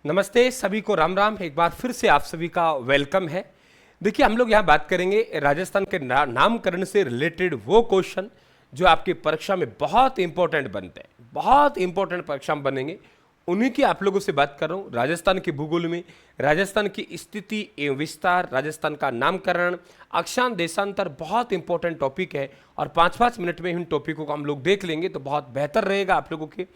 नमस्ते सभी को, राम राम। एक बार फिर से आप सभी का वेलकम है। देखिए, हम लोग यहाँ बात करेंगे राजस्थान के नामकरण से रिलेटेड वो क्वेश्चन जो आपकी परीक्षा में बहुत इंपॉर्टेंट बनते हैं, बहुत इंपॉर्टेंट परीक्षा में बनेंगे। उन्हीं की आप लोगों से बात कर रहा हूँ। राजस्थान के भूगोल में राजस्थान की स्थिति एवं विस्तार, राजस्थान का नामकरण, अक्षांश देशांतर बहुत इंपॉर्टेंट टॉपिक है और 5-5 मिनट में इन टॉपिकों को हम लोग देख लेंगे तो बहुत बेहतर रहेगा आप लोगों के।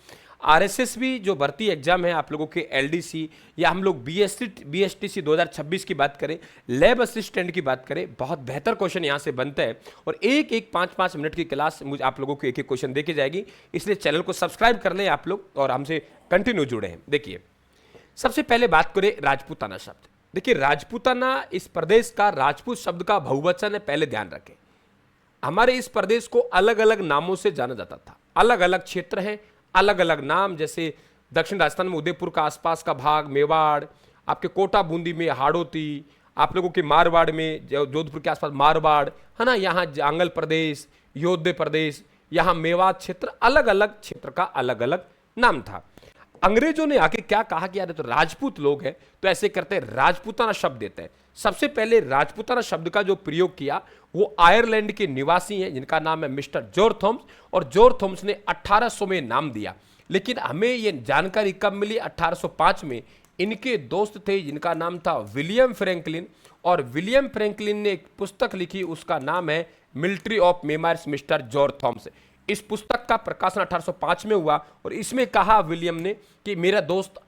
आरएसएस भी जो भर्ती एग्जाम है आप लोगों के, एलडीसी या हम लोग बीएसटीसी 2026 की बात करें, लैब असिस्टेंट की बात करें, बहुत बेहतर क्वेश्चन यहाँ से बनता है और एक एक 5-5 मिनट की क्लास मुझे आप लोगों को एक एक क्वेश्चन देके जाएगी। इसलिए चैनल को सब्सक्राइब कर लें आप लोग और हमसे कंटिन्यू जुड़े हैं। देखिए, सबसे पहले बात करें राजपूताना शब्द। देखिए, राजपूताना इस प्रदेश का राजपूत शब्द का बहुवचन है, पहले ध्यान रखें। हमारे इस प्रदेश को अलग अलग नामों से जाना जाता था, अलग अलग क्षेत्र है, अलग अलग नाम। जैसे दक्षिण राजस्थान में उदयपुर का आसपास का भाग मेवाड़, आपके कोटा बूंदी में हाड़ौती, आप लोगों के मारवाड़ में जोधपुर के आसपास मारवाड़ है ना, यहाँ जांगल प्रदेश, योध्य प्रदेश, यहाँ मेवात क्षेत्र, अलग अलग क्षेत्र का अलग अलग नाम था। अंग्रेजों ने आके क्या कहा कि यार तो राजपूत लोग हैं तो ऐसे करते हैं, राजपूताना शब्द देते हैं। सबसे पहले राजपूताना शब्द का जो प्रयोग किया वो आयरलैंड के निवासी हैं जिनका नाम है मिस्टर जॉर्ज थॉम्स, और जॉर्ज थॉम्स ने 1800 में नाम दिया। लेकिन हमें ये जानकारी कब मिली? 1805 में। इनके दोस्त थे जिनका नाम था विलियम फ्रैंकलिन, और विलियम फ्रैंकलिन ने एक पुस्तक लिखी, उसका नाम है military of memories mister George Thoms. इस पुस्तक का प्रकाशन 1805 में हुआ और इसमें कहा विलियम ने कि मेरा दोस्त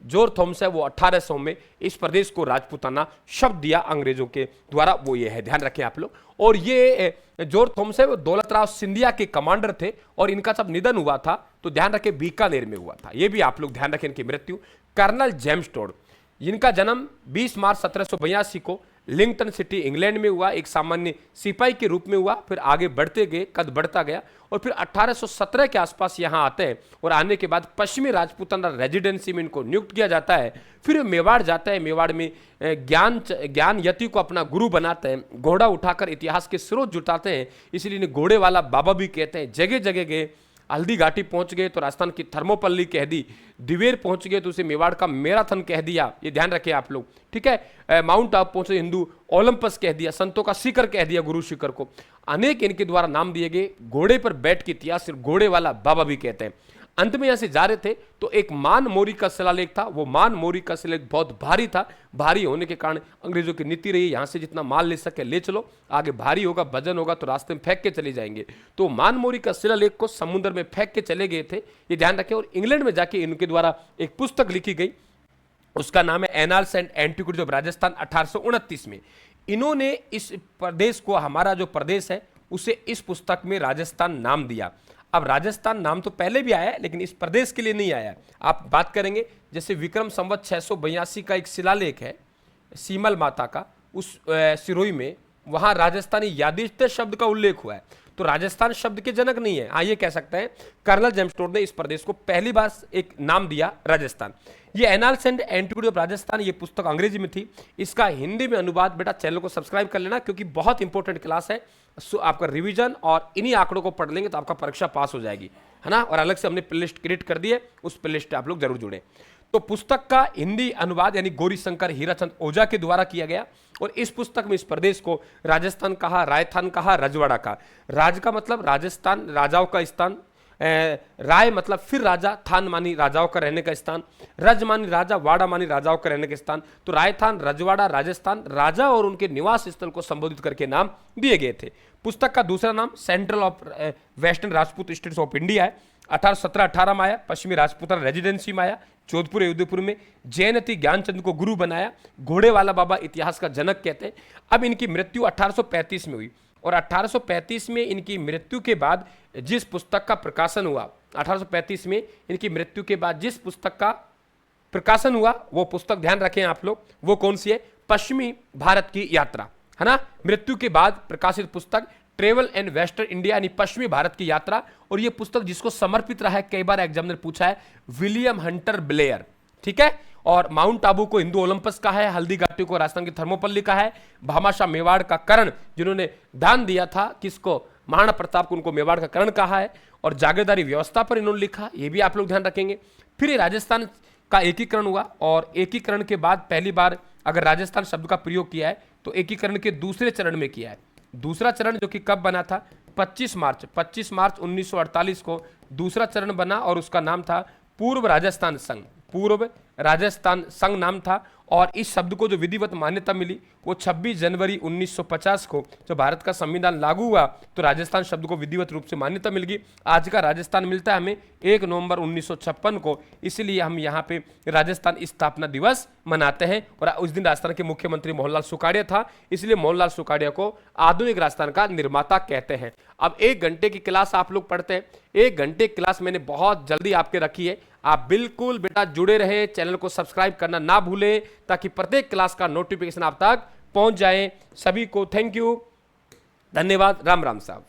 जॉर्ज थॉम्स है, वो 1800 में इस प्रदेश को राजपूताना शब्द दिया अंग्रेजों के द्वारा, वो ये है, ध्यान रखें आप लोग। और ये जॉर्ज थॉम्स है वो दौलत राव सिंधिया के कमांडर थे और इनका जब निधन हुआ था तो ध्यान रखें बीकानेर में हुआ था, ये भी आप लोग ध्यान रखें। इनकी मृत्यु कर्नल जेम्स टोड, जिनका जन्म 20 मार्च 1782 को लिंगटन सिटी इंग्लैंड में हुआ, एक सामान्य सिपाही के रूप में हुआ। फिर आगे बढ़ते गए, कद बढ़ता गया और फिर 1817 के आसपास यहाँ आते हैं और आने के बाद पश्चिमी राजपूताना रेजिडेंसी में इनको नियुक्त किया जाता है। फिर मेवाड़ जाता है, मेवाड़ में ज्ञान यति को अपना गुरु बनाते हैं, घोड़ा उठाकर इतिहास के स्रोत जुटाते हैं, इसलिए इन्हें घोड़े वाला बाबा भी कहते हैं। जगह जगह गए, हल्दी घाटी पहुंच गए तो राजस्थान की थर्मोपल्ली कह दी, दिवेर पहुंच गए तो उसे मेवाड़ का मैराथन कह दिया, ये ध्यान रखें आप लोग, ठीक है। माउंट आबू पहुंचे, हिंदू ओलंपस कह दिया, संतों का शिखर कह दिया, गुरु शिखर को। अनेक इनके द्वारा नाम दिए गए। घोड़े पर बैठ के इतिहास सिर्फ घोड़े वाला बाबा भी कहते हैं। अंत में यहां से जा रहे थे तो एक मान मोरी का शिलालेख था, वो मान मोरी का शिलालेख बहुत भारी था। भारी होने के कारण अंग्रेजों की नीति रही यहां से जितना माल ले सके ले चलो, आगे भारी होगा, वजन होगा तो रास्ते में फेंक के चले जाएंगे। तो मान मोरी का शिलालेख को समुद्र में फेंक के चले गए थे, ये ध्यान रखें। और इंग्लैंड में जाके इनके द्वारा एक पुस्तक लिखी गई, उसका नाम है annals and antiquities of Rajasthan 1829 में। इन्होंने इस प्रदेश को, हमारा जो प्रदेश है उसे इस पुस्तक में राजस्थान नाम दिया। अब राजस्थान नाम तो पहले भी आया है लेकिन इस प्रदेश के लिए नहीं आया। आप बात करेंगे जैसे विक्रम संवत 682 का एक शिलालेख है सीमल माता का, उस सिरोही में वहां राजस्थानी यादिष्ट शब्द का उल्लेख हुआ है। तो राजस्थान शब्द के जनक नहीं है, हाँ ये कह सकते हैं कर्नल जेम्स टोड ने इस प्रदेश को पहली बार एक नाम दिया राजस्थान। ये annals and antiquities of Rajasthan, ये पुस्तक अंग्रेजी में थी, इसका हिंदी में अनुवाद, बेटा चैनल को सब्सक्राइब कर लेना क्योंकि बहुत इंपॉर्टेंट क्लास है। आपका रिवीजन और इन्हीं आंकड़ों को पढ़ लेंगे तो आपका परीक्षा पास हो जाएगी, है ना। और अलग से हमने प्लेलिस्ट क्रिएट कर दी है, उस प्लेलिस्ट आप लोग जरूर जुड़े। तो पुस्तक का हिंदी अनुवाद यानी गौरी शंकर हीराचंद ओझा के द्वारा किया गया और इस पुस्तक में इस प्रदेश को राजस्थान कहा, रायथान कहा, रजवाड़ा कहा। राज का मतलब राजस्थान, राजाओं का स्थान, राय मतलब फिर राजा, थान मानी राजाओं का रहने का स्थान, रज मानी राजा, वाड़ा मानी राजाओं का रहने का स्थान। तो रायथान, रजवाड़ा, राजस्थान, राजा और उनके निवास स्थल को संबोधित करके नाम दिए गए थे। पुस्तक का दूसरा नाम central of western Rajput states of India है। 1817-18 में आया, पश्चिमी राजपूताना रेजिडेंसी में आया, जोधपुर उदयपुर में। जैनति ज्ञानचंद को गुरु बनाया, घोड़े वाला बाबा इतिहास का जनक कहते हैं। अब इनकी मृत्यु 1835 में हुई और 1835 में इनकी मृत्यु के बाद जिस पुस्तक का प्रकाशन हुआ, 1835 में इनकी मृत्यु के बाद जिस पुस्तक का प्रकाशन हुआ वो पुस्तक ध्यान रखें आप लोग, वो कौन सी है? पश्चिमी भारत की यात्रा, है ना। मृत्यु के बाद प्रकाशित पुस्तक ट्रेवल एंड वेस्टर्न इंडिया यानी पश्चिमी भारत की यात्रा। और यह पुस्तक जिसको समर्पित रहा है, कई बार एग्जामिनर पूछा है, विलियम हंटर ब्लेयर, ठीक है। और माउंट आबू को हिंदू ओलंपस का है, हल्दी घाटी को राजस्थान की थर्मोपल्ली का है, भामाशाह मेवाड़ का करण जिन्होंने दान दिया था किसको, महाराणा प्रताप को, उनको मेवाड़ का करण कहा है। और जागीरदारी व्यवस्था पर इन्होंने लिखा, ये भी आप लोग ध्यान रखेंगे। फिर राजस्थान का एकीकरण हुआ और एकीकरण के बाद पहली बार अगर राजस्थान शब्द का प्रयोग किया है तो एकीकरण के दूसरे चरण में किया है। दूसरा चरण जो कि कब बना था, 25 मार्च 1948 को दूसरा चरण बना और उसका नाम था पूर्व राजस्थान संघ। पूर्व राजस्थान संघ नाम था और इस शब्द को जो विधिवत मान्यता मिली वो 26 जनवरी 1950 को जब भारत का संविधान लागू हुआ तो राजस्थान शब्द को विधिवत रूप से मान्यता मिल गई। आज का राजस्थान मिलता है हमें 1 नवंबर 1956 को, इसलिए हम यहाँ पे राजस्थान स्थापना दिवस मनाते हैं। और उस दिन राजस्थान के मुख्यमंत्री मोहनलाल सुखाड़िया था, इसलिए मोहनलाल सुखाड़िया को आधुनिक राजस्थान का निर्माता कहते हैं। अब 1 घंटे की क्लास आप लोग पढ़ते हैं, 1 घंटे की क्लास मैंने बहुत जल्दी आपके रखी है। आप बिल्कुल बेटा जुड़े रहे, चैनल को सब्सक्राइब करना ना भूलें ताकि प्रत्येक क्लास का नोटिफिकेशन आप तक पहुंच जाए। सभी को थैंक यू, धन्यवाद, राम राम साहब।